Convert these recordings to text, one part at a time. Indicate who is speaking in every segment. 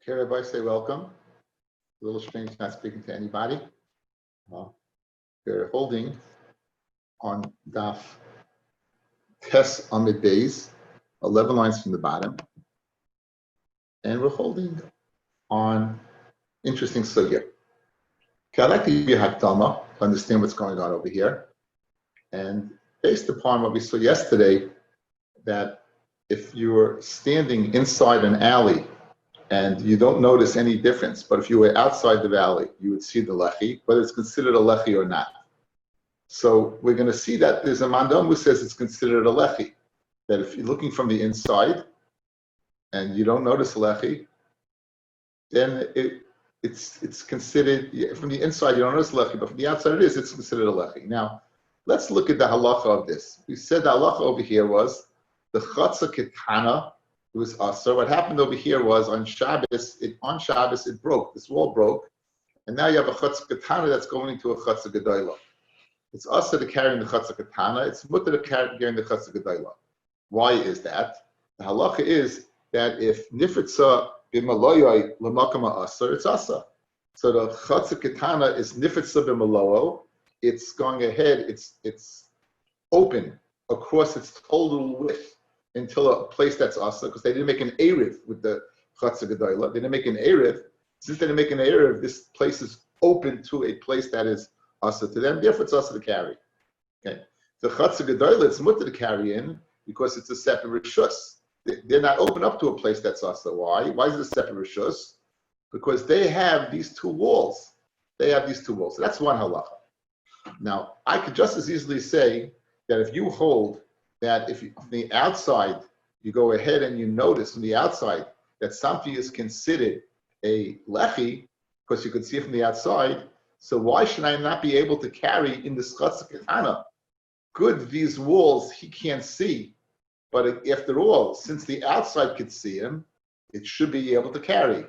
Speaker 1: Okay, Rabbi, say welcome. A little strange not speaking to anybody. We're holding on Daf Tes Amid Beis, 11 lines from the bottom. And we're holding on interesting sugya. Okay, I'd like to give you a hakdama to understand what's going on over here. And based upon what we saw yesterday, that if you're standing inside an alley and you don't notice any difference, but if you were outside the valley, you would see the lechi, whether it's considered a lechi or not. So we're going to see that there's a mandam who says it's considered a lechi, that if you're looking from the inside and you don't notice a lechi, then it's considered, from the inside you don't notice a lechi, but from the outside it's considered a lechi. Now, let's look at the halacha of this. We said the halacha over here was the chatzah ketana. It was so what happened over here was on Shabbos it broke. This wall broke, and now you have a chatzah ketana that's going into a chatzah gedolah. It's also to carrying the chatzah ketana. It's mutter to carrying the chatzah gedolah. Why is that? The halacha is that if nifitza b'maloyoi l'makama asar, it's asa. So the chatzah ketana is nifitza b'maloyo. It's going ahead. It's open across its total width until a place that's asa, because they didn't make an eruv with the chatzah gedolah. They didn't make an eruv. Since they didn't make an eruv, this place is open to a place that is asa to them. Therefore, it's asa to carry. Okay. The chatzah gedolah, it's mutter to carry in because it's a separate rishus. They're not open up to a place that's asa. Why? Why is it a separate rishus? Because they have these two walls. So that's one halacha. Now, I could just as easily say that if you hold that if you, from the outside, you go ahead and you notice from the outside that something is considered a lechi, because you could see it from the outside, so why should I not be able to carry in the chatzah ketana? Good, these walls he can't see, but after all, since the outside could see him, it should be able to carry.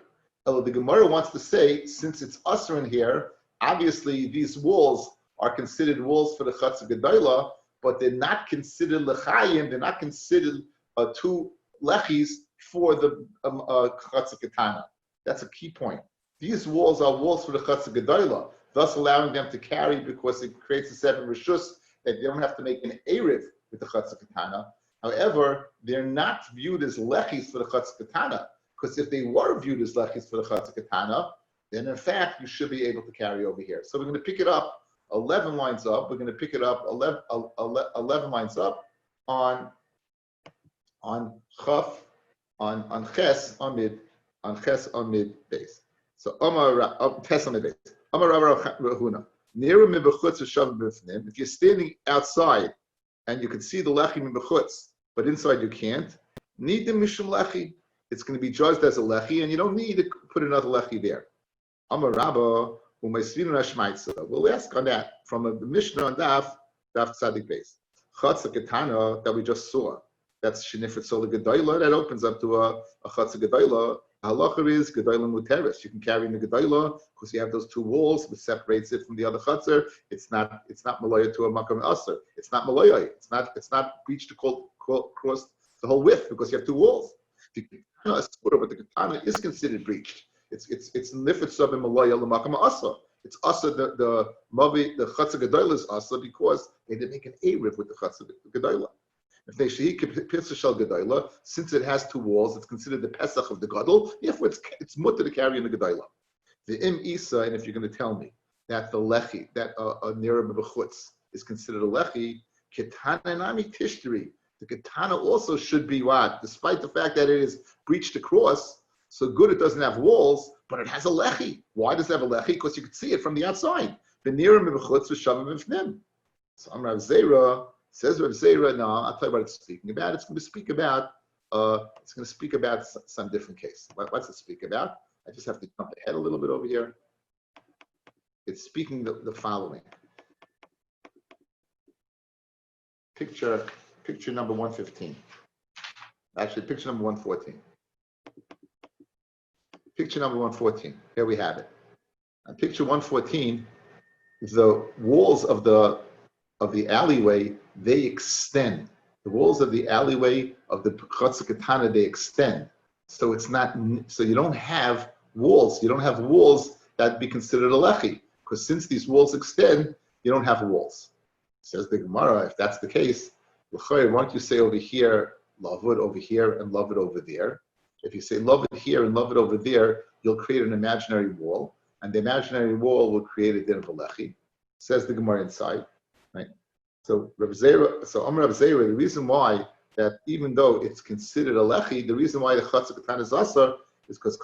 Speaker 1: Although the Gemara wants to say, since it's usher in here, obviously these walls are considered walls for the chatzah gedolah, but they're not considered lechayim, they're not considered two lechis for the chatzah ketana. That's a key point. These walls are walls for the chatzah gedolah, thus allowing them to carry because it creates a seven rishus that they don't have to make an eruv with the chatzah ketana. However, they're not viewed as lechis for the chatzah ketana, because if they were viewed as lechis for the chatzah ketana, then in fact you should be able to carry over here. So we're going to pick it up 11 lines up. We're going to pick it up 11 lines up on Chaf, on Ches Amid base. So Ches Amid base. If you're standing outside and you can see the lechi mibechutz, but inside you can't, need the mishum lechi. It's going to be judged as a lechi, and you don't need to put another lechi there. Amar Rabbi. We'll ask on that from the Mishnah on Daf Tzadik Beis. Chatzah ketana that we just saw. That's shenifet sola gedolah. That opens up to a chatzah gedolah. Halacha is gedolah muteres. You can carry in the gedolah because you have those two walls which separates it from the other chatzah. It's not maloya to a makam aser. It's not maloya. It's not breached to cross the whole width because you have two walls. The ketana is but the ketana is considered breached. It's nifet sub in maloya l'makam asa. It's asa the chatzah gedolah is asa because they didn't make an eruv with the chatzah gedolah. If they shehi pirsa shel gedolah, since it has two walls, it's considered the pesach of the gadol. Therefore, it's mutter to carry in the gedolah. The im isa, and if you're going to tell me that the lechi, that a nira b'chutz is considered a lechi, ketana nami tishteri. The ketana also should be what, despite the fact that it is breached across. So good, it doesn't have walls, but it has a lechi. Why does it have a lechi? Because you can see it from the outside. So Rav Zera says, Rav Zera, no, I'll tell you what it's speaking about. It's going to speak about some different case. What's it speak about? I just have to jump ahead a little bit over here. It's speaking the following. Picture number 115. Actually, picture number 114. Picture number 114. Here we have it. On picture 114, the walls of the alleyway, they extend. The walls of the alleyway of the chatzah ketana, they extend. So it's not. So you don't have walls. You don't have walls that be considered a lechi, because since these walls extend, you don't have walls. Says the Gemara, if that's the case, why don't you say over here, lavud over here, and lavud over there? If you say lavud here and lavud over there, you'll create an imaginary wall, and the imaginary wall will create a din of a lechi. Says the Gemara inside, right? So Rabbi Zera, the reason why that even though it's considered a lechi, the reason why the chatzah katana is asar is because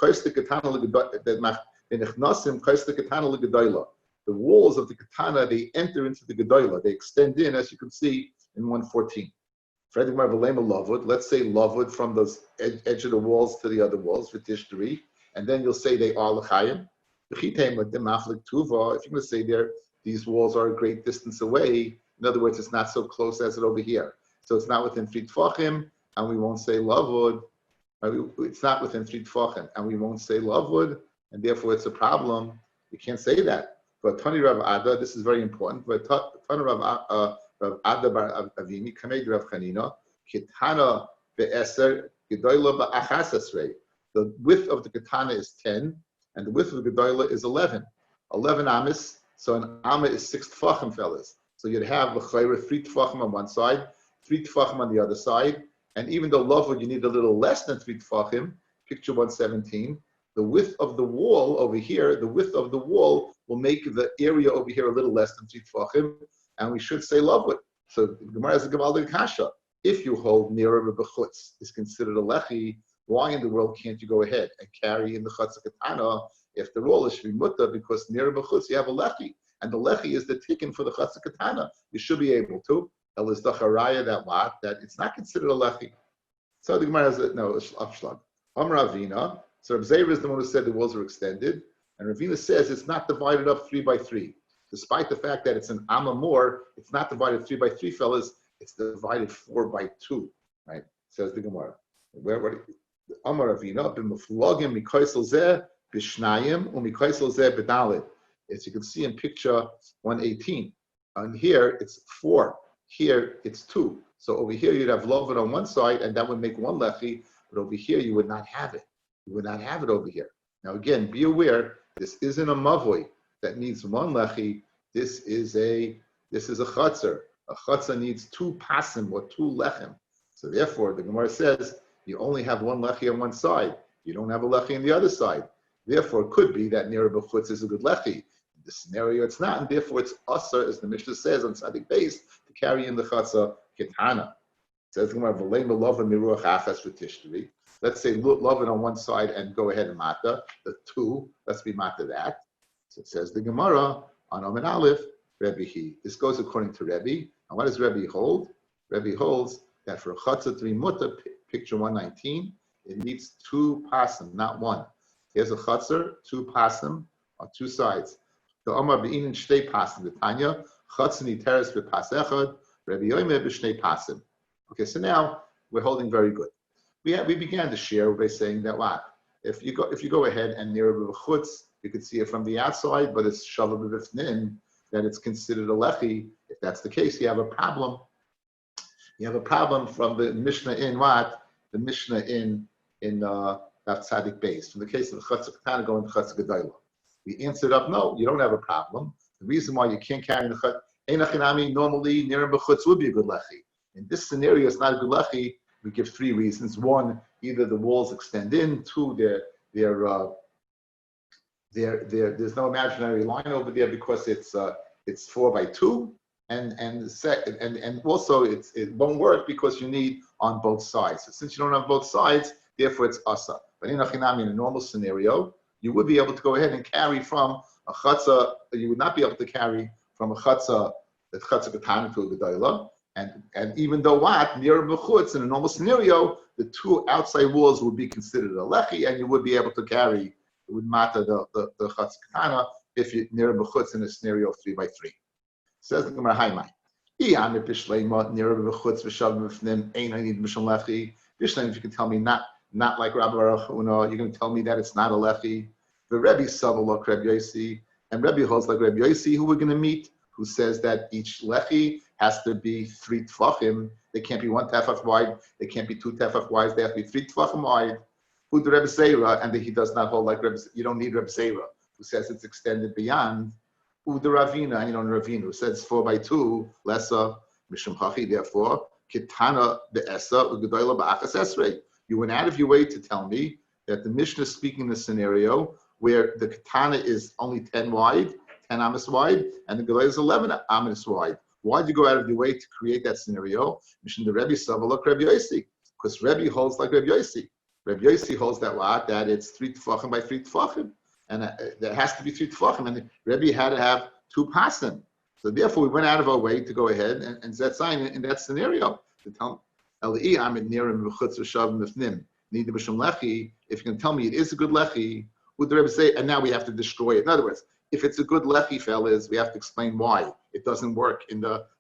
Speaker 1: the walls of the katana, they enter into the gedola, they extend in, as you can see in 114. Let's say lavud from those edge of the walls to the other walls for tishtari, and then you'll say they are l'chayim. If you're going to say there, these walls are a great distance away. In other words, it's not so close as it over here. So it's not within 3 tefachim, and we won't say lavud. It's not within 3 tefachim, and we won't say lavud, and therefore it's a problem. You can't say that. But Tani Rav Ada, this is very important. But Tani Rav Ada bar Avimi, Kamed Rav Chanina, Kitana be'eser, Gedoyla ba'achas esrei. The width of the katana is 10, and the width of the gedoyla is 11. 11 amis. So an amma is 6 tefachim, fellas. So you'd have l'chayra 3 tefachim on one side, 3 tefachim on the other side, and even though lavud you need a little less than 3 tefachim, picture 117, the width of the wall over here, the width of the wall will make the area over here a little less than 3 tefachim, and we should say lavud. So the Gemara has a Gavaldik Kasha. If you hold nearer b'chutz is considered a lechi, why in the world can't you go ahead and carry in the chatzah katana if the roll is shvimutta, because nearer b'chutz you have a lechi, and the lechi is the tikkun for the chatzah katana. You should be able to. El is the charaya that it's not considered a lechi. So the Gemara has it's afshlag. Ravina. So Rabbi Zera is the one who said the walls are extended, and Ravina says it's not divided up 3 by 3. Despite the fact that it's an amma more, it's not divided 3 by 3, fellas. It's divided 4 by 2, right? Says the Gemara. Amar Ravina b'muflagim mikaisel zeh b'shnayim u'mikaisel zeh b'dalit. As you can see in picture 118, and here it's 4. Here it's 2. So over here you'd have lavud on one side, and that would make 1 lechi. But over here you would not have it. You would not have it over here. Now again, be aware this isn't a mavoi that needs 1 lechi. This is a chatzar. A chatzar needs 2 pasim or 2 lechem. So therefore, the Gemara says you only have 1 lechi on one side. You don't have a lechi on the other side. Therefore, it could be that near b'chutz is a good lechi. In this scenario, it's not, and therefore it's asar, as the Mishnah says on Tzadik Beis, to carry in the chatzah ketana. It says the Gemara v'lein b'lova miruach achas v'tishtari. Let's say love it on one side and go ahead and mata. The 2, let's be mata that. So it says the Gemara on Omen Aleph, Rabbi he. This goes according to Rabbi. And what does Rabbi hold? Rabbi holds that for a chatzah to be muta, picture 119, it needs 2 pasim, not 1. Here's a chatzah, 2 pasim on 2 sides. The Omar be'inin shtei pasim. The Tanya chatzah niteres b'pas echad, Rabbi Yomi b'shnei pasim. Okay, so now we're holding very good. We began to share by saying that if you go ahead and near a chutz, you can see it from the outside, but it's shalom b'vifnin, that it's considered a lechi. If that's the case, you have a problem. You have a problem from the Mishnah in what? The Mishnah in Daf Tzadik Beis. From the case of the chatzah katana going to chatzah gedola. We answered up, no, you don't have a problem. The reason why you can't carry the chatzah, normally near a chutz would be a good lechi. In this scenario, it's not a good lechi. We give 3 reasons. 1, either the walls extend in. 2, there's no imaginary line over there because it's 4 by 2, and also it won't work because you need on both sides. So since you don't have both sides, therefore it's asa. But in a normal scenario, you would be able to go ahead and carry from a chatzah. You would not be able to carry from a chatzah, the chatzah katana to a gedola. And even though near b'chutz in a normal scenario, the 2 outside walls would be considered a lechi, and you would be able to carry, it would matter the chatzah katana if you near b'chutz in a scenario of 3 by 3. Says the Gemara Haimai. Near b'chutz v'shav b'fnim ein hanid mishal lechi. Bishleim, if you can tell me not like Rabbi Baruch Huna, you're going to tell me that it's not a lechi. The Rebbe Savalok Rabbi Yosi, and Rebbe holds like Rabbi Yosi, who we're going to meet, who says that each lechi has to be 3 tefachim. They can't be 1 tefach wide. They can't be 2 tefach wide. They have to be 3 tefachim wide. Ud Rebbe Seira, and that he does not hold like Rebbe. You don't need Rebbe Seira, who says it's extended beyond. Ud Ravina, and Ravina, who says 4x2 lesser mishum hachi. Therefore, kitana be'esa u'gedola ba'achas esrei. You went out of your way to tell me that the Mishnah is speaking in the scenario where the katana is only 10 wide, 10 amas wide, and the gedola is 11 amas wide. Why did you go out of your way to create that scenario? Mishnah the Rebbe Savalok Rebbe Yosi, because Rebbe holds like Rebbe Yosi. Rebbe Yosi holds that it's 3 tefachim by 3 tefachim, and there has to be 3 tefachim, and Rebbe had to have 2 pasim. So therefore, we went out of our way to go ahead and set sign in that scenario to tell Eli Amid Nirim V'chutz V'shav Mifnim Nida B'Shem Lechi. If you can tell me it is a good lechi, would the Rebbe say? And now we have to destroy it. In other words, if it's a good lechi, fellas, we have to explain why it doesn't work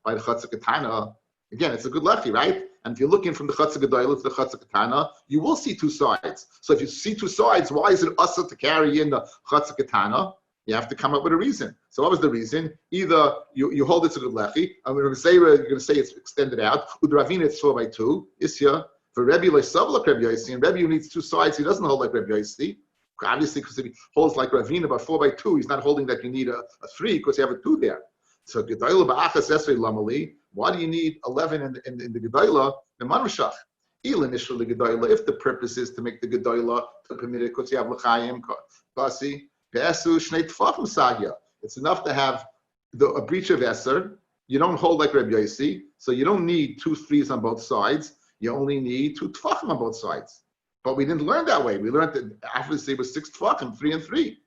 Speaker 1: by the Chatzah Katana. Again, it's a good lechi, right? And if you're looking from the Chatzah Gedolah to the Chatzah Katana, you will see 2 sides. So if you see 2 sides, why is it asa to carry in the Chatzah Katana? You have to come up with a reason. So what was the reason? Either you hold it's a good lechi, and we're going to say it's extended out. Ud Ravina, it's 4x2. Isya for Rebbe Leisav like Rebbe Yosi, and Rebbe who needs 2 sides, he doesn't hold like Rebbe Yosi. Obviously, because if he holds like Ravina by 4x2, he's not holding that you need a 3 because you have a 2 there. So Gedolah ba'achas esrei lamali. Why do you need 11 in the Gedolah? The Manushach. Initially Gedolah, if the purpose is to make the Gedolah to permit it, because you have l'chaim kasi. It's enough to have a breach of Eser. You don't hold like Rabbi Yosi, so you don't need 2 3s on both sides. You only need 2 tefachim on both sides. But we didn't learn that way. We learned that obviously it was 6 tefachim, 3 and 3.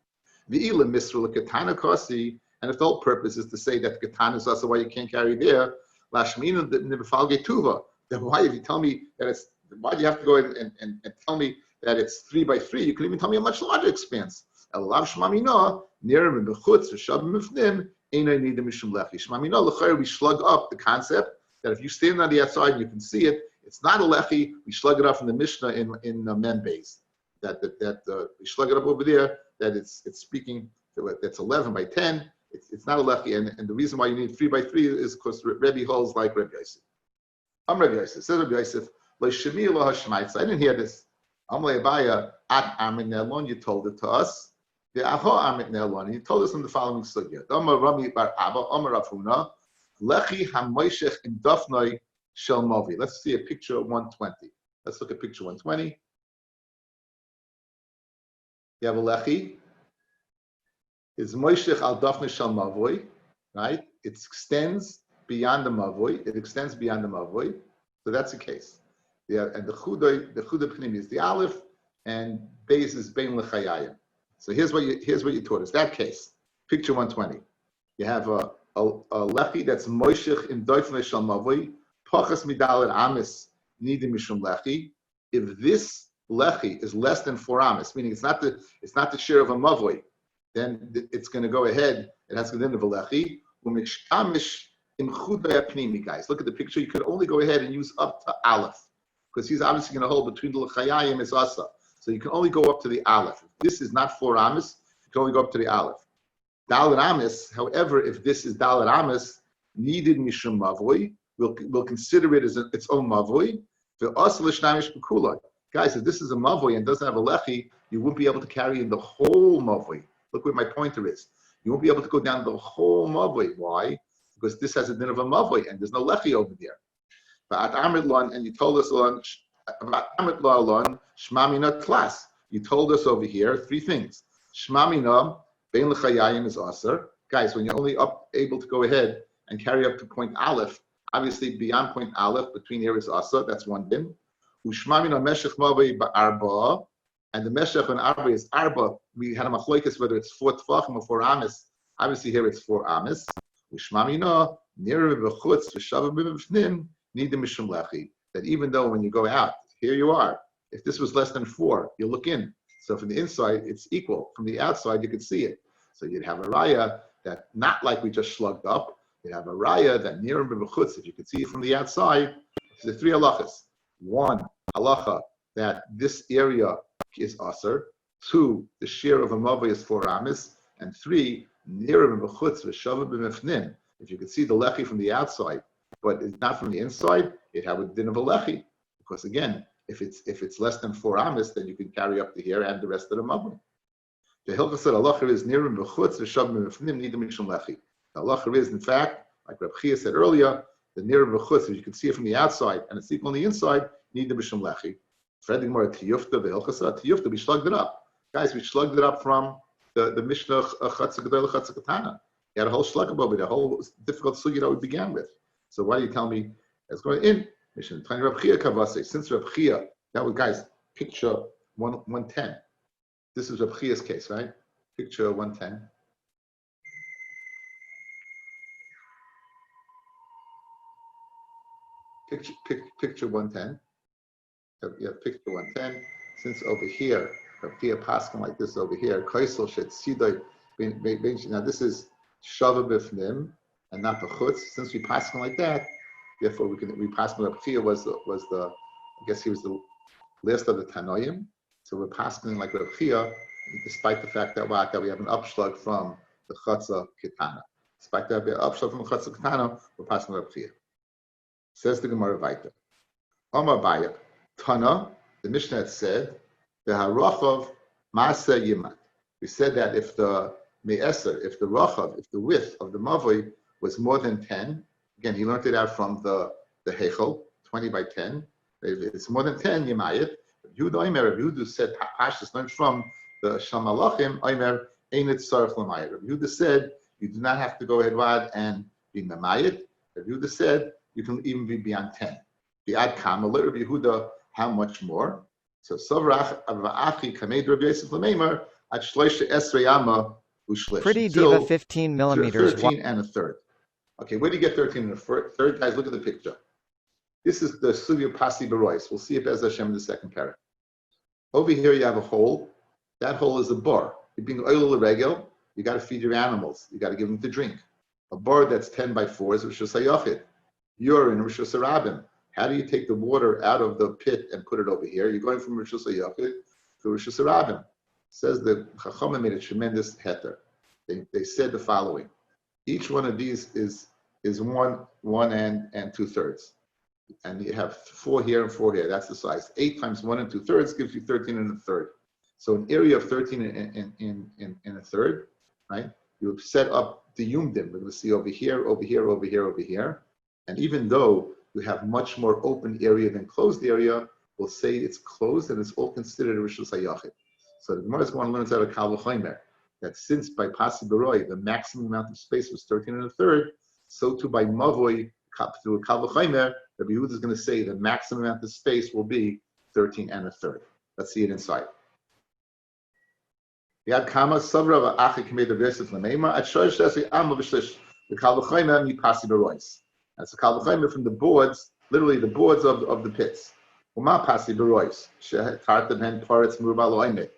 Speaker 1: The ilim misrul katana kosi, and if the whole purpose is to say that katana is also why you can't carry there, lashmina nibafal getuva. Then why, if you tell me that it's, why do you have to go and tell me that it's 3 by 3? You can even tell me a much larger expanse. Elav shmamina near bechutz v'shav mifnim einay nida mishum lechi. Shmamina l'chayr, we slug up the concept that if you stand on the outside and you can see it, it's not a lechi. We slug it up in the Mishnah in Membez. That we slug it up over there. That it's speaking. That's 11 by 10. It's not a lechi, and the reason why you need 3 by 3 is because Rebbe holds like Rebbe Yosef. I'm Rebbe Yosef. Says Rebbe Yosef, lo shemi lo hashmaitz. I didn't hear this. Am le'abaya at amin nelon. You told it to us. The aho amin nelon. You told us in the following sugya. Amar Rami bar Abba. Amar Rafuna. Lechi hamoishech in dafnoi shel mavi. Let's see a picture of 120. Let's look at picture 120. You have a lechi. It's moishech al dafnoi shel mavoi, right? It extends beyond the mavoi. It extends beyond the mavoi. So that's the case. Yeah, and the chuda pnimi is the aleph, and beis is bein lechayayim. So here's what you taught us. That case, picture 120. You have a lechi that's moishech in doifnei shel mavoi, pachas midalad amis nidim mishum lechi. If this lechi is less than 4 amis, meaning it's not the share of a mavoi, then it's going to go ahead. It has to go into the lechi. Guys, look at the picture. You could only go ahead and use up to aleph, because he's obviously going to hold between the l'chayayim is asa. So you can only go up to the aleph. If this is not 4 amis, you can only go up to the aleph. Dalet amis, however, if this is dalet amis, needed mishum mavoi, we'll consider it as its own mavoi. Guys, if this is a mavoi and doesn't have a lechi, you won't be able to carry in the whole mavoi. Look where my pointer is. You won't be able to go down the whole mavoi. Why? Because this has a din of a mavoi and there's no lechi over there. And you told us on shmamina tlas. You told us over here 3 things. Shmamina bein l'chayayim is aser. Guys, when you're only able to go ahead and carry up to point aleph, obviously beyond point aleph, between here is aser. That's one din. Ushmamina meshech mavoi ba'arba, and the meshech on arba is arba. We had a machlokes whether it's 4 tefachim or 4 amis. Obviously here it's 4 amis. Ushmamina nir b'chutz v'shav b'mifnim nidim mishum lechi. That even though when you go out, here you are. If this was less than 4, you look in. So from the inside, it's equal. From the outside, you could see it. So you'd have a raya that not like we just slugged up. You'd have a raya that near b'chutz, if you could see it from the outside. So the 3 halachas. 1 halacha that this area is aser. 2, the share of a mavoi is 4 amis. And 3, near b'chutz v'shavah b'mifnim. If you could see the lechi from the outside, but it's not from the inside, it have a din of a lechi. Because again, If it's less than 4 amas, then you can carry up to here and the rest of the mavoi. The hilchas said halacha is nirim b'chutz v'shavim b'fnim nidim mishum lechi. The halacha is, in fact, like Rabbi said earlier, the nirim b'chutz, if you can see it from the outside and it's equal on the inside, nidim mishum lechi. Freding more tiyufta v'hilchas tiyufta. We slugged it up, guys. We slugged it up from the Mishnah Chatzah Gedolah Chatzah Katana. You had a whole shlugging over it, a whole difficult sugya that we began with. So why do you tell me it's going in Mishnah? Since Rabbi Chia, that was, guys, picture 110. This is Rabbi Chia's case, right? Picture 110. Picture 110. Yeah, picture 110. Since over here, Rabbi Chia passing like this over here, Kaisel shet sidoi. Now this is shava b'fnim and not b'chutz. Since we passing like that, therefore we passing. Rabbi Chia was the I guess he was the last of the Tanoim. So we're passing like Rabbi Chia, despite the fact that we have an upslug from the Chatzah Ketana. Despite that we have an upslug from the Chatzah Ketana, we're passing Rabbi Chia. Says the Gemara Vayta. Omar Bayab, Tana, the Mishnah had said, the Harachav Masa Yimat. We said that if the Me'eser, if the Rachav, if the width of the Mavoi was more than 10, again, he learned it out from the Hechel, 20 by 10. If it's more than 10, Yimayit. Yehuda said, Pashtus learned from the Shamalachim, Omer, Ain't Tzarech L'mayit. Yehuda said, you do not have to go ahead and be Memayit. Yehuda said, you can even be beyond 10. The Ad Kamal, Rabbi Yehuda, how much more? So, Sovrach Avachi Kamed Rabbi Yosef L'meimer, at Shloisha Esrei Yama Ushlish.
Speaker 2: Pretty Diva 15 millimeters.
Speaker 1: 13 and a third. Okay, where do you get 13 and a third? Guys, look at the picture. This is the Sugya Pasi Barois. We'll see it as Hashem in the second parak. Over here you have a hole. That hole is a bar. You're being oil regel. You got to feed your animals. You got to give them to drink. A bar that's 10 by 4 is Rosh Hashanah. You're in Rosh Hashanah. How do you take the water out of the pit and put it over here? You're going from Rosh Hashanah to Rosh Hashanah. Says the Chachamim made a tremendous heter. They said the following: each one of these is one and 2/3, and you have 4 here and 4 here. That's the size. 8 times 1 and 2/3 gives you 13 and a third. So an area of 13 in a third, right? You would set up the yumdim. We're going to see over here, over here, over here, over here. And even though you have much more open area than closed area, we'll say it's closed and it's all considered a Rishus HaYachid. So the Gemara is going to learn out of Kal V'chomer that since by Pasi Baroi the maximum amount of space was 13 and a third, so too by Mavoi through a Kal V'chomer, Rabbi Yehuda is going to say the maximum amount of space will be 13 and a third. Let's see it inside. Yad Kama Sabra V'Achi Kamei Rabbi Yosef L'Meimar at Shosh Desi Amma V'Shlish the Kal V'chomer Mi Pasi Barois. That's the Kal V'chomer from the boards, literally the boards of the pits. Uma Pasi Barois Shetarta Ben Paretz Murba Loime.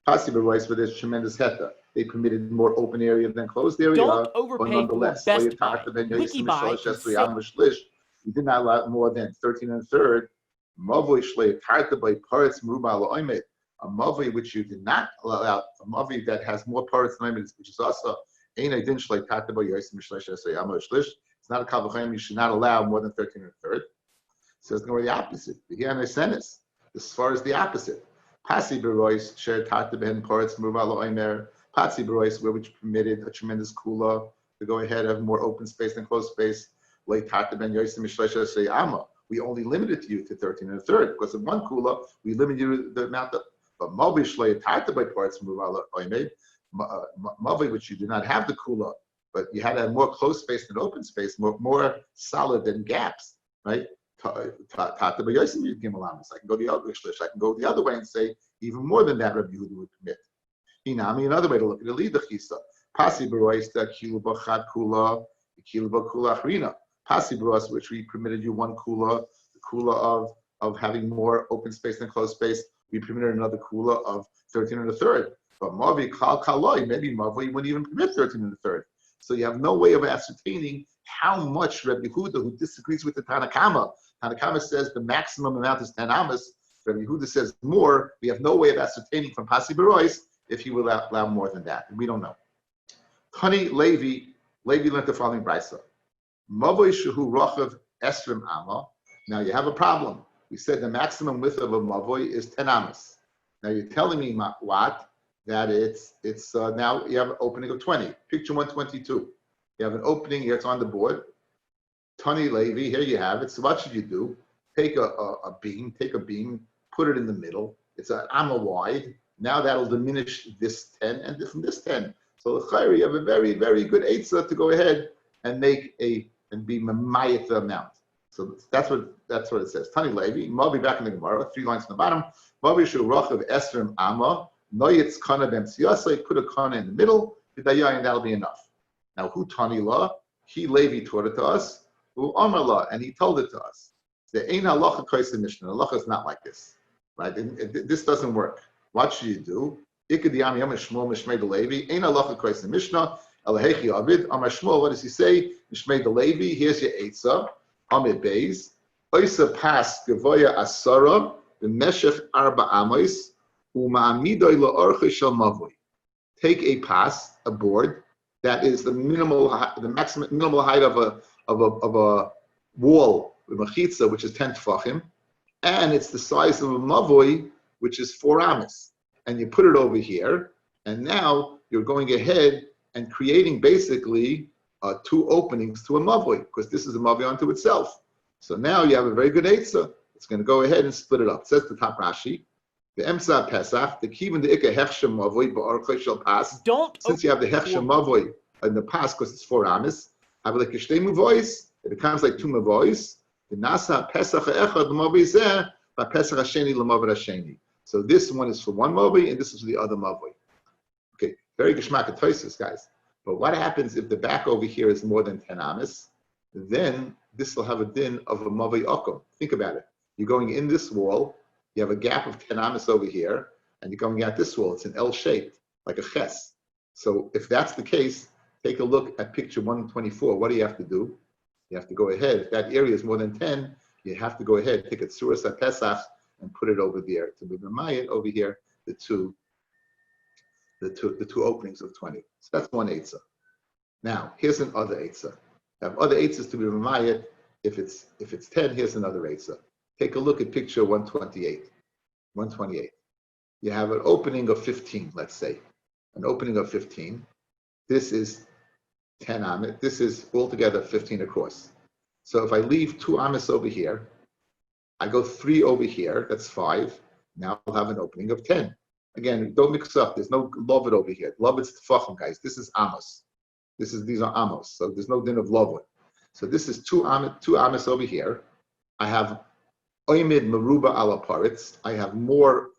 Speaker 1: Pasi Barois where there's tremendous heta. They permitted more open area than closed area.
Speaker 3: Don't overpay
Speaker 1: nonetheless,
Speaker 3: for Best Buy.
Speaker 1: You did not allow more than 13 and a third. Mavoi Shlei Tarta by Paretz Murba Loime. A Mavoi which you did not allow, a Mavoi that has more Paretz Loime, which is also Ein Aydin Shlei Tarta by Yosim Shlesh Esrei Amo Shlish. It's not a Kavachayim, you should not allow more than 13 and a third. Says the opposite. Here in Senes, as far as the opposite. Pasi Berois, Sher Tarta Ben Paretz Murba Loimer. Pasi Berois, which permitted a tremendous kula to go ahead and have more open space than closed space. Lei Tarta Ben Yosim Shlesh Esrei Amo. We only limited you to 13 and a third. Because of one kula, we limited you the amount of, but Mavi Shlei Tarta by Paretz Murba Loimer. Mavi, which you did not have the kula, but you had to have more closed space than open space, more solid than gaps, right? I can go the other I can go the other way and say even more than that Rabbi Yehuda would permit. Inami, another way to look at it, lead the chisa. Pasi barois that kiluba chad kula, kiluba kula achrina. Pasi barois, which we permitted you one kula, the kula of having more open space than closed space. We permitted another kula of 13 and a third. But mavi kal kaloi, maybe mavi wouldn't even permit 13 and a third. So you have no way of ascertaining how much Rabbi Yehuda, who disagrees with the Tanakama says the maximum amount is 10 amas. Rabbi Yehuda says more. We have no way of ascertaining from Pasi Berois if he will allow more than that. We don't know. Tani Levi learned the following brisa. Mavoi shehu rochav esrim amma. Now you have a problem. We said the maximum width of a mavoi is 10 amas. Now you're telling me what? That it's now you have an opening of 20. Picture 122. You have an opening here. It's on the board. Tani Levi. Here you have it. So what should you do? Take a beam. Put it in the middle. It's an amma wide. Now that'll diminish this 10 and this 10. So the you have a very, very good eitzah to go ahead and make and be mamayit the amount. So that's what it says. Tani Levi, Mavi back in the Gemara, 3 lines on the bottom. Mavi shu rochav esrim amma, noyitz kana b'mtziyasai, put a kana in the middle, and that'll be enough. Now who Tani la? He Levi taught it to us. Who Amar la, and he told it to us. The ein halacha kaisa mishnah. Halacha is not like this, right? This doesn't work. What should you do? Ikadiyam yom shmuel mishmei Levi. Ein halacha kaisa mishnah. Elahechi avid. Amar Shmuel. What does he say? Mishmei Levi. Here's your eitzah. Amid Beis, Oisa pas Gavoya Asara, the Meshech Arba Amos, Uma'amidoy La'orche Shel Mavoi. Take a pas, a board, that is the maximum minimal height of a wall, the machitza, which is 10 tefachim, and it's the size of a mavoi, which is 4 amas. And you put it over here, and now you're going ahead and creating basically 2 openings to a mavoi, because this is a mavoi unto itself. So now you have a very good eitzah. It's going to go ahead and split it up. It says the top Rashi, the emsa pesach, the kivin the ikka hechshem mavoi ba'archei shel pas. Since you have the hechshem mavoi in the pas, because it's 4 amas, have like shtei mavois. It becomes like 2 mavois. The nasa pesach echad l'mavoi zeh ba'pesach hasheni l'mavoi hasheni. So this one is for one mavoi, and this is for the other mavoi. Okay, very geshmak toises, guys. But what happens if the back over here is more than 10 amas? Then this will have a din of a mavoi okum. Think about it. You're going in this wall, you have a gap of 10 amas over here, and you're going out this wall. It's an L-shaped, like a ches. So if that's the case, take a look at picture 124. What do you have to do? You have to go ahead. If that area is more than 10, you have to go ahead, take a tzuras pesach and put it over there. To be remayit over here, the two openings of 20. So that's one eitzah. Now, here's another eitzah. You have other eitzahs to be remayit. If it's 10, here's another eitzah. Take a look at picture 128. 128. You have an opening of 15, let's say. An opening of 15. This is 10 amas. This is altogether 15 across. So if I leave 2 amas over here, I go 3 over here, that's 5. Now I'll have an opening of 10. Again, don't mix up. There's no lovet over here. Lovet's tefachim, guys. This is amos. These are amos. So there's no din of lovet. So this is 2 amas over here. I have oimid meruba ala paritz. I have more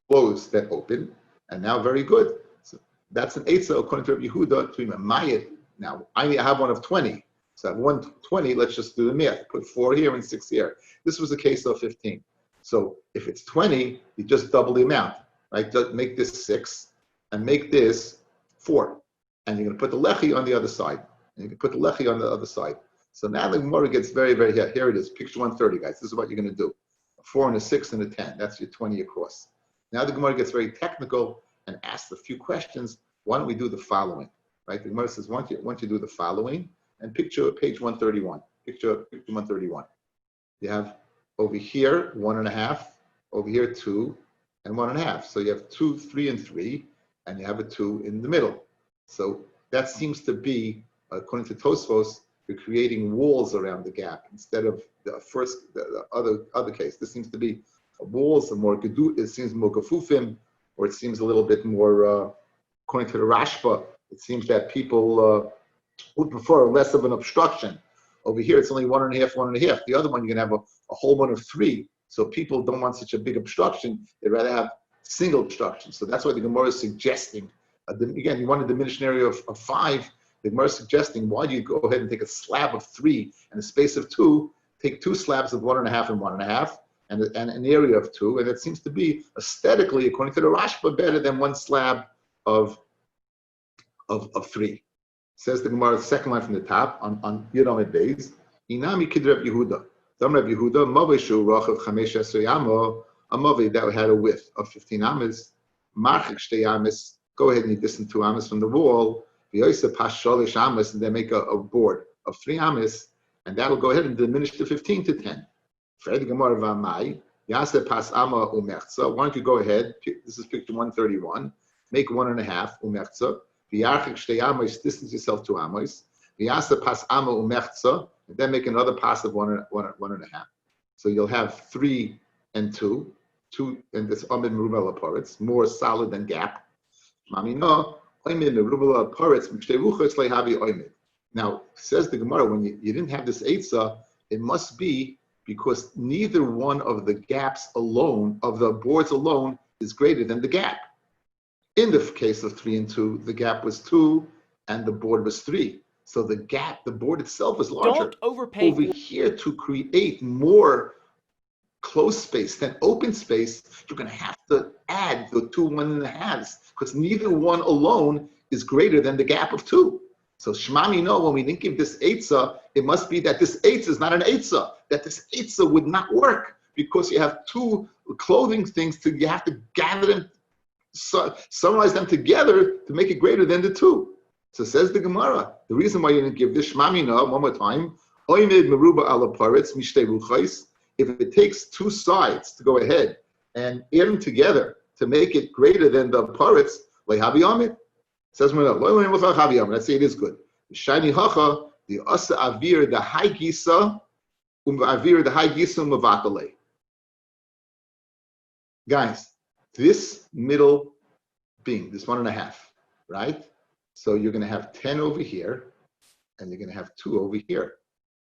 Speaker 1: clothes that open, and now very good. So that's an eitzah according to Rabbi Yehuda to mayit. Now I have one of 20. So I have 120. Let's just do the math. Put 4 here and 6 here. This was a case of 15. So if it's 20, you just double the amount, right? Make this 6 and make this 4. And you're going to put the lechi on the other side. And you can put the lechi on the other side. So now the Gemara gets very, very, here it is, picture 130, guys. This is what you're going to do. A 4 and a 6 and a 10. That's your 20 across. Now the Gemara gets very technical and asks a few questions. Why don't we do the following, right? The Gemara says, why don't you do the following? And picture page 131. Picture 131. You have over here, 1.5, over here, 2, and 1.5. So you have 2, 3, and 3, and you have a 2 in the middle. So that seems to be, according to Tosfos, you're creating walls around the gap instead of the other case. This seems to be walls, it seems more gafufim, or it seems a little bit more, according to the Rashba, it seems that people would prefer less of an obstruction. Over here, it's only 1.5, 1.5. The other one, you're going to have a whole one of 3. So people don't want such a big obstruction. They'd rather have single obstruction. So that's why the Gemara is suggesting, again, you want to diminish an area of 5. The Gemara is suggesting, why do you go ahead and take a slab of 3 and a space of 2, take 2 slabs of 1.5 and 1.5, and an area of 2, and it seems to be aesthetically, according to the Rashba, better than 1 slab of 3. Says the Gemara, the second line from the top on Yomi Beis. Inami kid Rabbi Yehuda. Dam Rabbi Yehuda, Maveshu Rachav Chamesh Esrei Amo, a Mavi that had a width of 15 amas. Marchik Shtei amas. Go ahead and you distance 2 amas from the wall. V'yoyse Pas Sholish amas, and then make a board of 3 amas, and that'll go ahead and diminish the 15 to 10. Fred Gemara Vamai, Yase Pas Ama Umerza. Why don't you go ahead? This is picture 131. Make 1.5 Umerza. V'yarchik Shtei Amos, distance yourself 2 Amos. V'yase Pas Ama Umerza, and then make another pass of 1.5. So you'll have 3 and 2. 2 and this Amid Merubah Laparetz, more solid than gap. Mamino, Amid Merubah Laparetz, Mshtevuchas Lehavi Amid. Now, says the Gemara, when you didn't have this Eitzah, it must be because neither one of the gaps alone, of the boards alone, is greater than the gap. In the case of 3 and 2, the gap was 2 and the board was 3. So the gap, the board itself is larger.
Speaker 3: Don't overpay.
Speaker 1: Over here, to create more closed space than open space, you're going to have to add the 2 1.5s because neither one alone is greater than the gap of 2. So Shmami, no, when we didn't give this Eitzah, it must be that this Eitzah is not an Eitzah, that this Eitzah would not work because you have 2 clothing things, you have to gather them, summarize them together to make it greater than the 2. So says the Gemara, the reason why you didn't give this Shmami, no, one more time, Oimid Meruba ala Paretz Mishtei Ruchais, if it takes 2 sides to go ahead and add them together to make it greater than the Paretz, Lehavi Amid. Says let's say it is good. Shiny hacha, the asa avir, the high gisa, avir, the high gisa mavatale. Guys, this middle being, this 1.5, right? So you're going to have 10 over here, and you're going to have 2 over here.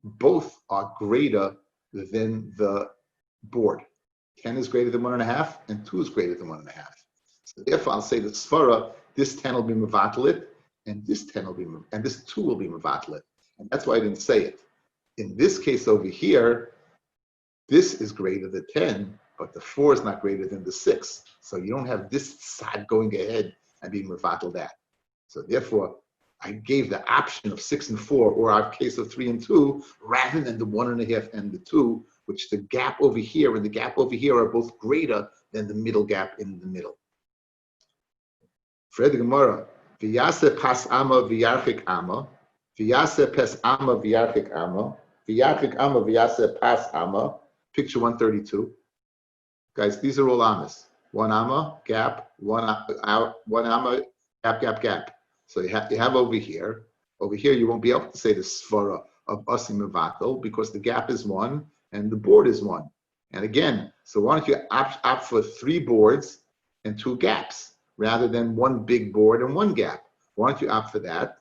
Speaker 1: Both are greater than the board. 10 is greater than 1.5, and 2 is greater than 1.5. So therefore, I'll say the svara, this 10 will be mevatalit, and this 10 will be, and this 2 will be mevatalit. And that's why I didn't say it. In this case over here, this is greater than 10, but the 4 is not greater than the 6. So you don't have this side going ahead and being mevatal that. So therefore, I gave the option of 6 and 4, or our case of 3 and 2, rather than the 1.5 and the 2, which the gap over here and the gap over here are both greater than the middle gap in the middle. Fred Gemara, V'yase pas ama v'yarchik ama, V'yase pes ama v'yarchik ama, V'yarchik ama v'yase pas ama, picture 132. Guys, these are all amas. 1 ama, gap, 1 ama, gap, gap, gap. So you have over here you won't be able to say the svara of asim mevatel because the gap is 1 and the board is 1. And again, so why don't you opt for 3 boards and 2 gaps, rather than 1 big board and 1 gap? Why don't you opt for that?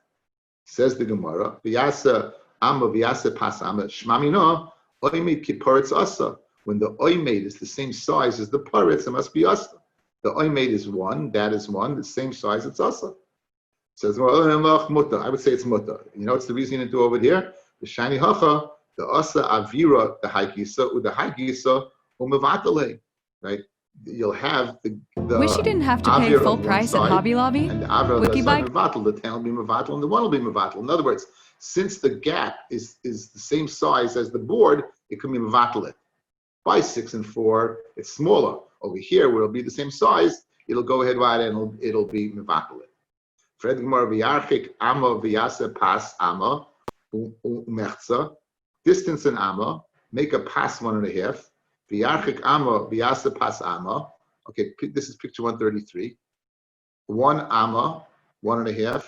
Speaker 1: Says the Gemara, V'yasa amma v'yasa pas amma, shmamino, oimid ki paretz asa. When the oimid is the same size as the paretz, it must be asa. The oimid is 1, that is 1, the same size, it's asa. Says, well, I would say it's mutta. You know what's the reason you didn't do over here? The shiny hacha, the asa avira, the high gisa, with the high gisa, umevatale, right? You'll have the
Speaker 4: Wish you didn't have to pay full price at Hobby Lobby.
Speaker 1: And the avir
Speaker 4: Wiki
Speaker 1: that's
Speaker 4: Bike.
Speaker 1: not mevatel, the 10 will be mevatel, and the 1 will be mevatel. In other words, since the gap is the same size as the board, it can be mevatel it. By 6 and 4, it's smaller. Over here, where it'll be the same size, it'll go ahead right and it'll be mevatel it. Fred Gemara v'yarchik ama v'yase pas ama umerza. Distance in ama, make a pass 1.5. V'yarchik ama v'yase pas ama. Okay, this is picture 133. 1 ama, 1.5.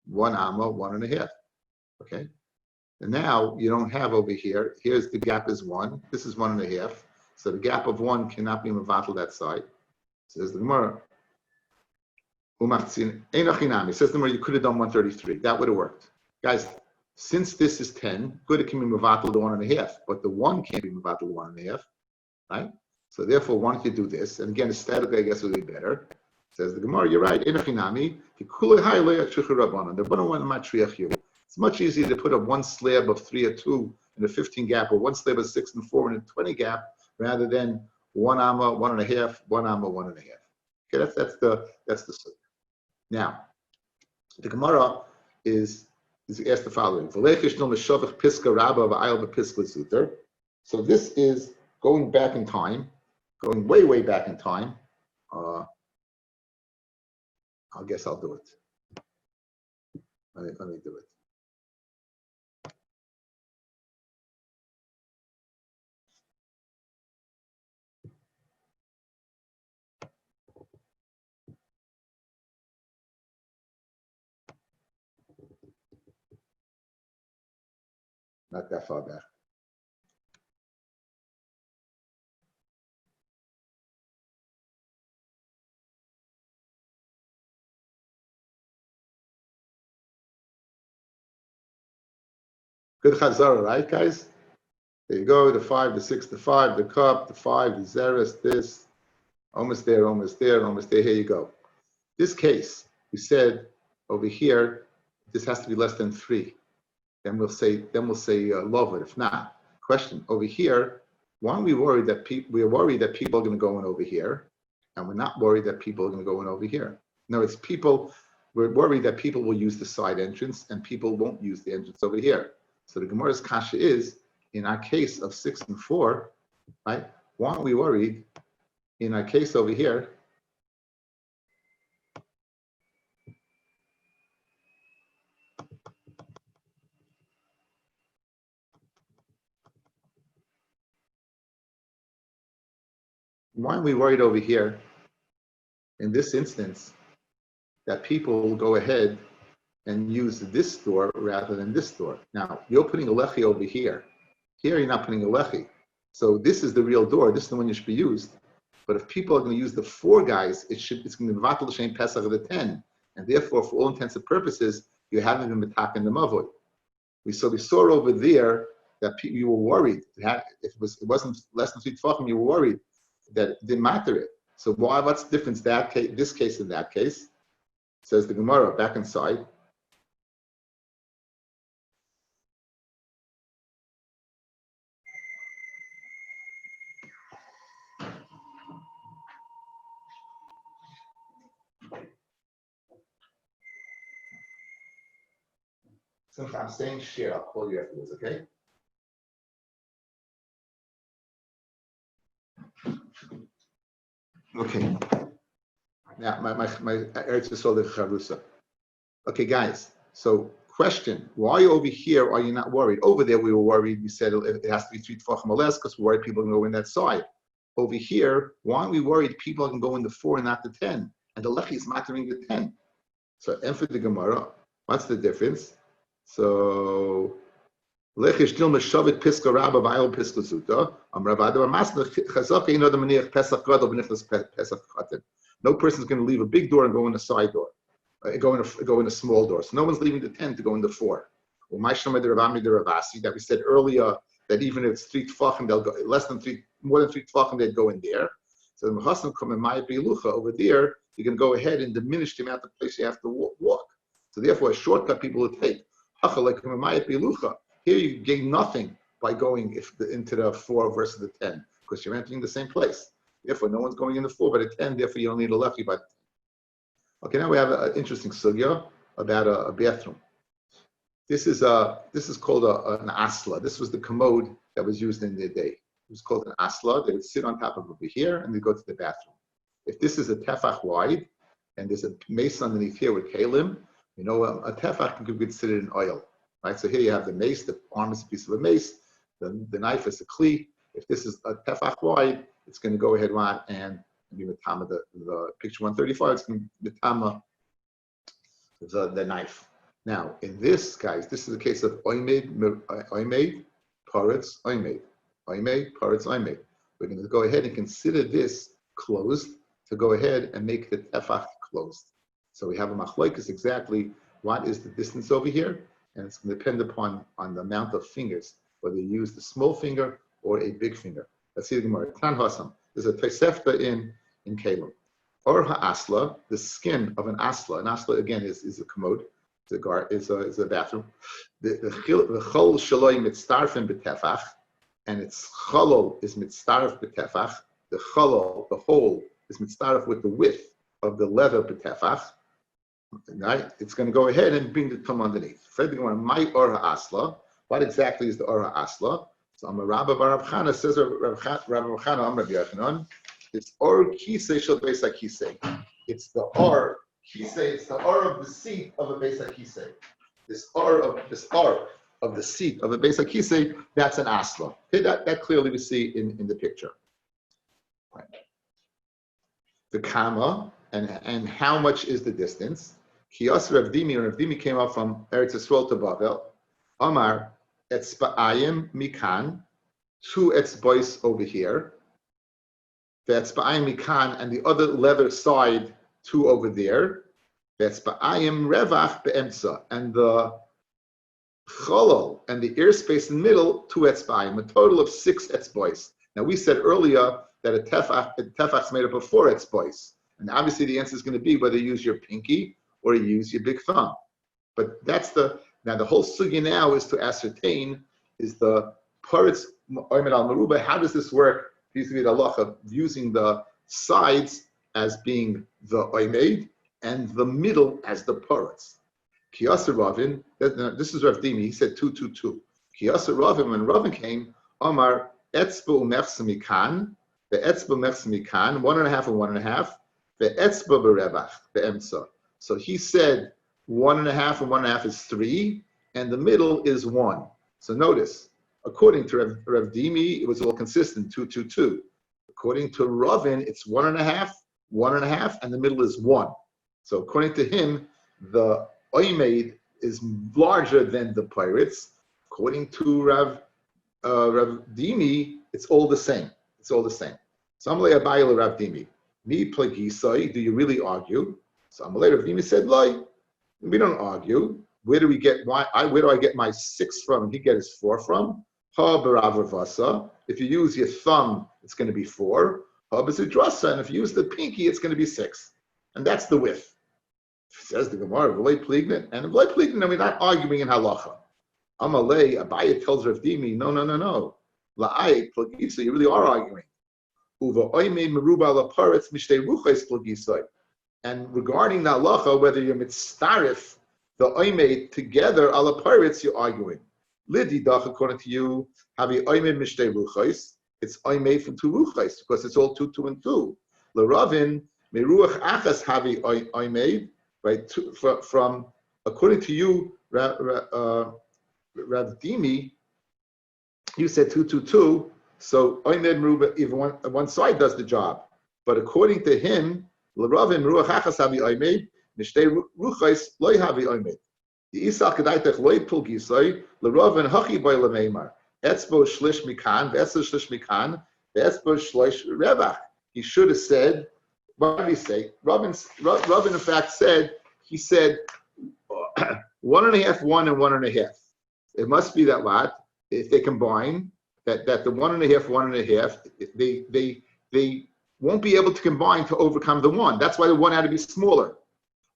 Speaker 1: 1 ama, 1.5. Okay. And now you don't have over here. Here's the gap is 1. This is 1.5. So the gap of 1 cannot be mevatel that side. Says the Gemara. Says the Gemara, you could have done 133. That would have worked. Guys, since this is 10, good, it can be mevatel the 1.5, but the 1 can't be mevatel the 1.5, right? So therefore, why don't you do this? And again, aesthetically, I guess it would be better. Says the Gemara, you're right. It's much easier to put up 1 slab of 3 or 2 in a 15 gap, or 1 slab of 6 and 4 in a 20 gap, rather than 1 amma, 1.5, 1 amma, 1.5. Okay, that's the suit. Now, the Gemara is asked the following: So this is going back in time, going way, way back in time. I guess I'll do it. Let me do it. not that far back. Good chazara, right, guys? There you go, the 5, the 6, the 5, the cup, the 5, the zeros, this, almost there, almost there, almost there. Here you go. This case, we said over here, this has to be less than 3. Then we'll say love it. If not, question over here. Why are we worried that we're worried that people are going to go in over here, and we're not worried that people are going to go in over here? No, it's people. We're worried that people will use the side entrance and people won't use the entrance over here. So the Gemara's kasha is, in our case of 6 and 4, right? Why aren't we worried in our case over here? Why aren't we worried over here in this instance that people will go ahead and use this door rather than this door? Now, you're putting a lechi over here. Here, you're not putting a lechi. So this is the real door. This is the one you should be used. But if people are going to use the 4 guys, it's going to be vatal l'shem pesach of the 10. And therefore, for all intents and purposes, you haven't been metaken the mavoi. We saw over there that you wwere worried. If it wasn't less than 3 tefachim, you were worried that it didn't matter it. So what's the difference this case and that case? Says the Gemara back inside. Since I'm saying share, I'll call you afterwards, okay? Okay. Now, my Eretz Yisrael Charusa. Okay, guys. So, question: why over here are you not worried? Over there, we were worried. We said it has to be 3 tefachim or less because we're worried people are going to go in that side. Over here, why aren't we worried people are going to go in the 4 and not the 10? And the lechi is mattering the 10. So, and for the Gemara, what's the difference? So, lechi still meshavet piska rabba v'ayol piska suta. Rabbi masna chazaka ino demaniach pesach gadol b'nichlas pesach chaten. No person's going to leave a big door and go in a side door, go in a small door. So no one's leaving the 10 to go in the 4. Well, my shema the Rabbi the Ravasi that we said earlier that even if it's 3 tefachim, they'll go more than 3 tefachim, they'd go in there. So the mechassim come in my belucha over there. You can go ahead and diminish the amount of place you have to walk. So therefore, a shortcut people will take. Here you gain nothing by going into the 4 versus the 10 because you're entering the same place. Therefore, no one's going in the 4, but a 10. Therefore, you don't need a lechi. But okay, now we have an interesting sugya about a bathroom. This is called an asla. This was the commode that was used in the day. It was called an asla. They would sit on top of it over here and they go to the bathroom. If this is a tefach wide and there's a mace underneath here with kalim, you know, a tefach can be considered in oil, right? So here you have the mace. The arm is a piece of a mace. The knife is a kli. If this is a tefach wide, it's going to go ahead and be metama the picture 135. It's going to be metama the knife. Now, in this, guys, this is a case of oimed, paretz, oimed, paretz, oimed. We're going to go ahead and consider this closed to go ahead and make the tefach closed. So we have a machlokes exactly what is the distance over here, and it's going to depend upon the amount of fingers, whether you use the small finger or a big finger. Let's see the Gemara. Tan Hasam. There's a Tosefta in Kalim. Or ha'asla, the skin of an asla. An asla again is a commode. Is a bathroom. The chol shaloi mitztarfin b'tefach, and its cholol is mitztarf b'tefach. The cholol, the hole, is mitztarf with the width of the leather b'tefach. Right? It's going to go ahead and bring the tum underneath. My or ha'asla. What exactly is the or ha'asla? So Rabbi Bar Chana says Rabbi Chana Amr Yochanan, it's or kisei shel beis hakisei. It's the or kisei. It's the or of the seat of a beis hakisei. This or of the seat of a beis hakisei. That's an asla. Okay, that clearly we see in the picture. Right. The kama and how much is the distance? Kiyas Rav Dimi came up from Eretz Yisrael to Bavel. Omar. etzba'ayim mikan, 2 etzbois over here, the etzba'ayim mikan, and the other leather side 2 over there, the etzba'ayim revach be'emtza, and the cholol and the airspace in the middle 2 etzba'ayim, a total of 6 etzbois. Now we said earlier that a tefach is made up of 4 etzbois, and obviously the answer is going to be whether you use your pinky or you use your big thumb. But that's the whole sugya now is to ascertain is the paritz oimed al maruba. How does this work? Vis-a-vis the halacha, using the sides as being the oimed and the middle as the paritz. Kiyasa Ravin, this is Rav Dimi. He said 2, 2, 2. Kiyasa Ravin, when Ravin came, Omar etzba umechsami kan, the etzba umechsami kan, 1.5 and 1.5, the etzba berevach beemtza. So he said 1.5 and 1.5 is 3, and the middle is 1. So notice, according to Rav Dimi, it was all consistent, 2, 2, 2. According to Ravin, it's 1.5, 1.5, and the middle is 1. So according to him, the oimed is larger than the pirates. According to Rav Dimi, it's all the same. It's all the same. So Amalei Abayil Rav Dimi. Mi plagisai, do you really argue? So Amalei Rav Dimi said, Loi, we don't argue. Where do I get my 6 from and he get his 4 from? Ha b'ravavasa. If you use your thumb, it's going to be 4. Ha b'zidrasa. And if you use the pinky, it's going to be 6. And that's the width. Says the Gemara, V'lei plignit. And V'lei plignit, we're not arguing in halacha. Amalei, Abaye tells Rav Dimi, no. La'ai plagisa, you really are arguing. Uva oimei meruba laparetz mishtei ruchais plagisai. And regarding the halacha, whether you're mitzarif, the oimei together, ala pirates, you're arguing. Lidi dach, according to you, havi oimei mishtei ruchais. It's oimei from 2 ruchais, because it's all 2, 2, and 2. L'ravin, meruach achas havi oimei. Right, from according to you, Rav Dimi, you said 2, 2, 2. So oimed meruba, even one side does the job. But according to him, l'ravin meruach hachas havi oimed, mishtei ruchais loy havi oimed. The isal kedaitech loy pulgisay l'ravin hachi boy lemeimar etzbo shlish mikan ve'etzbo shlish mikan ve'etzbo shlish revach. He should have said. What did he say? Rabin in fact said, he said 1.5, 1, and 1.5. It must be that lot. If they combine, that the 1.5, 1.5, they won't be able to combine to overcome the 1. That's why the 1 had to be smaller.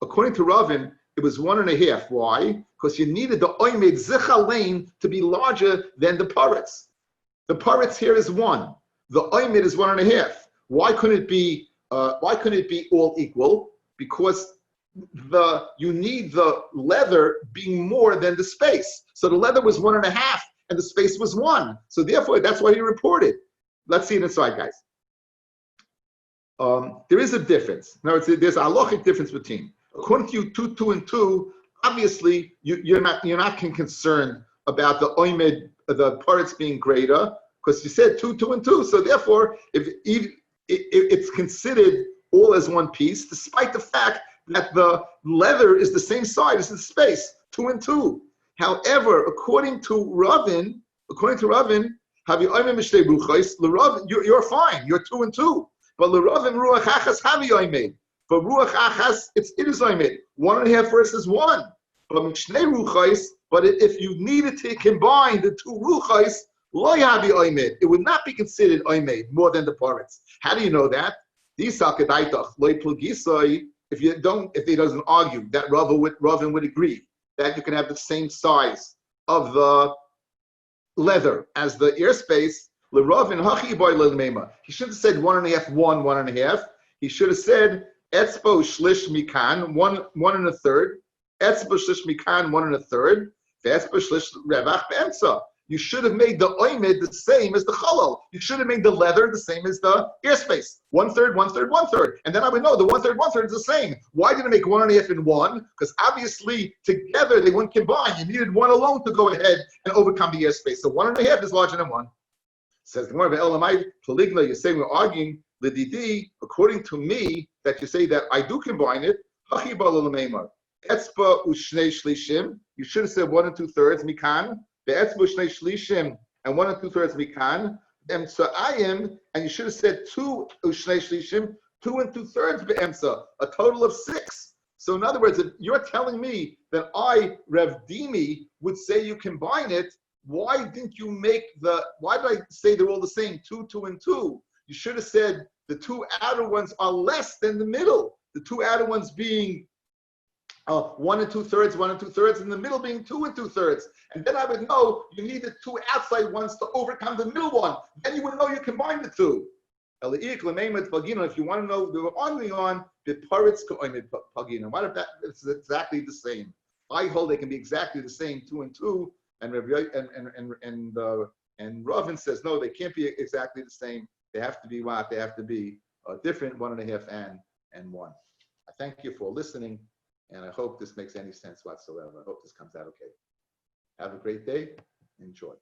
Speaker 1: According to Ravin, it was 1.5. Why? Because you needed the oimed zichalein to be larger than the paretz. The paretz here is 1. The oimed is 1.5. Why couldn't it be all equal? Because you need the leather being more than the space. So the leather was 1.5 and the space was 1. So therefore, that's why he reported. Let's see it inside, guys. There is a difference. Now, there's a halachic difference between. According to you, 2, 2, and 2, obviously you're not concerned about the oimed, the parts being greater, because you said 2, 2, and 2. So therefore, if it's considered all as one piece, despite the fact that the leather is the same size as the space, 2 and 2. However, according to Ravin, you're fine. You're 2 and 2. But l'Ravin ruach achas havi oimed. For ruach achas, it is oimed. 1.5 versus 1. But mishnei ruchais. But if you needed to combine the 2 ruchais, lo havi oimed. It would not be considered oimed more than the parents. How do you know that? If he doesn't argue, that Ravin would agree that you can have the same size of the leather as the airspace. He should have said 1.5, 1, 1.5. He should have said etzbo shlish mikan, 1 1/3. Etzbo shlish mikan, 1 1/3. Etzbo shlish revach be'emtza. You should have made the oimed the same as the cholol. You should have made the leather the same as the airspace. 1/3, 1/3, 1/3. And then I would know the 1/3, 1/3 is the same. Why did it make 1.5 and 1? Because obviously together they wouldn't combine. You needed 1 alone to go ahead and overcome the airspace. So 1.5 is larger than 1. Says the Gemara Elamai Poligna, you're saying we're arguing Lididi, according to me, that you say that I do combine it. Etzba ushnei shlishim. You should have said 1 2/3 mikan. be'etzmu shnei shlishim, and 1 2/3 mikan. Emtsa'ayim, and you should have said 2 shnei shlishim, 2 2/3 be'emtsa, a total of 6. So in other words, if you're telling me that Rev Dimi, would say you combine it, why didn't you why did I say they're all the same, 2, 2, and 2? You should have said the 2 outer ones are less than the middle. The 2 outer ones being 1 2/3, 1 2/3, and the middle being 2 2/3. And then I would know you need the 2 outside ones to overcome the middle one. Then you would know you combine the 2. If you want to know the only on the paritz pagina, what if that it's exactly the same? I hold they can be exactly the same, 2 and 2, and Eruvin says no, they can't be exactly the same. They have to be what? They have to be different, 1.5 and 1. I thank you for listening, and I hope this makes any sense whatsoever. I hope this comes out okay. Have a great day. Enjoy.